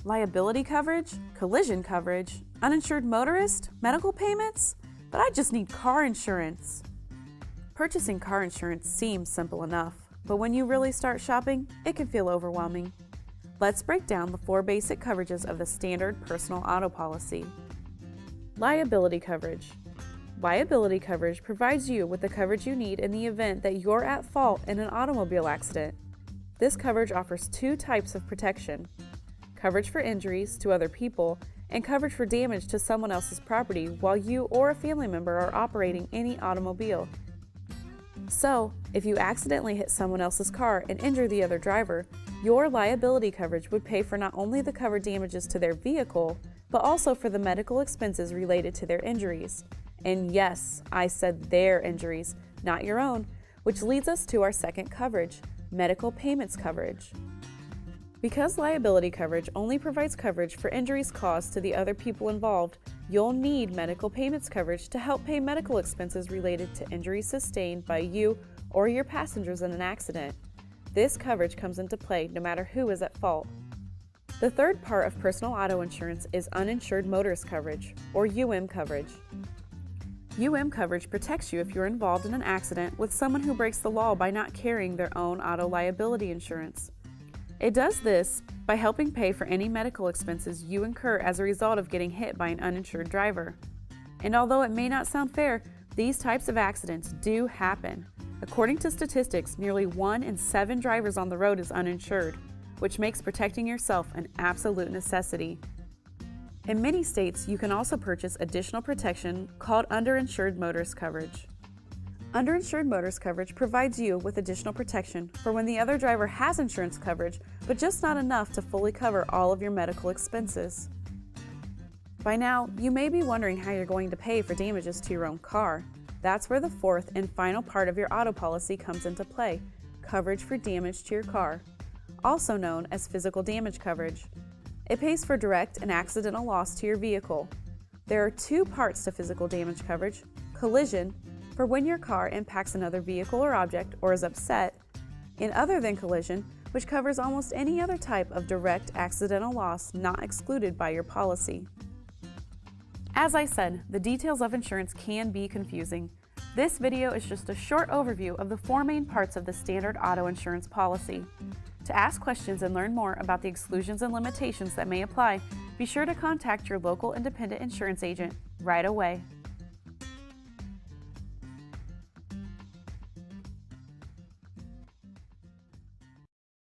Liability coverage, collision coverage, uninsured motorist, medical payments, but I just need car insurance. Purchasing car insurance seems simple enough, but when you really start shopping, it can feel overwhelming. Let's break down the 4 basic coverages of the standard personal auto policy. Liability coverage. Liability coverage provides you with the coverage you need in the event that you're at fault in an automobile accident. This coverage offers 2 types of protection: coverage for injuries to other people and coverage for damage to someone else's property while you or a family member are operating any automobile. So, if you accidentally hit someone else's car and injure the other driver, your liability coverage would pay for not only the covered damages to their vehicle, but also for the medical expenses related to their injuries. And yes, I said their injuries, not your own, which leads us to our second coverage, medical payments coverage. Because liability coverage only provides coverage for injuries caused to the other people involved, you'll need medical payments coverage to help pay medical expenses related to injuries sustained by you or your passengers in an accident. This coverage comes into play no matter who is at fault. The third part of personal auto insurance is uninsured motorist coverage, or coverage. Coverage protects you if you're involved in an accident with someone who breaks the law by not carrying their own auto liability insurance. It does this by helping pay for any medical expenses you incur as a result of getting hit by an uninsured driver. And although it may not sound fair, these types of accidents do happen. According to statistics, nearly 1 in 7 drivers on the road is uninsured, which makes protecting yourself an absolute necessity. In many states, you can also purchase additional protection called underinsured motorist coverage. Underinsured motorist coverage provides you with additional protection for when the other driver has insurance coverage, but just not enough to fully cover all of your medical expenses. By now, you may be wondering how you're going to pay for damages to your own car. That's where the fourth and final part of your auto policy comes into play, coverage for damage to your car, also known as physical damage coverage. It pays for direct and accidental loss to your vehicle. There are 2 parts to physical damage coverage: collision, for when your car impacts another vehicle or object or is upset, and other than collision, which covers almost any other type of direct accidental loss not excluded by your policy. As I said, the details of insurance can be confusing. This video is just a short overview of the 4 main parts of the standard auto insurance policy. To ask questions and learn more about the exclusions and limitations that may apply, be sure to contact your local independent insurance agent right away.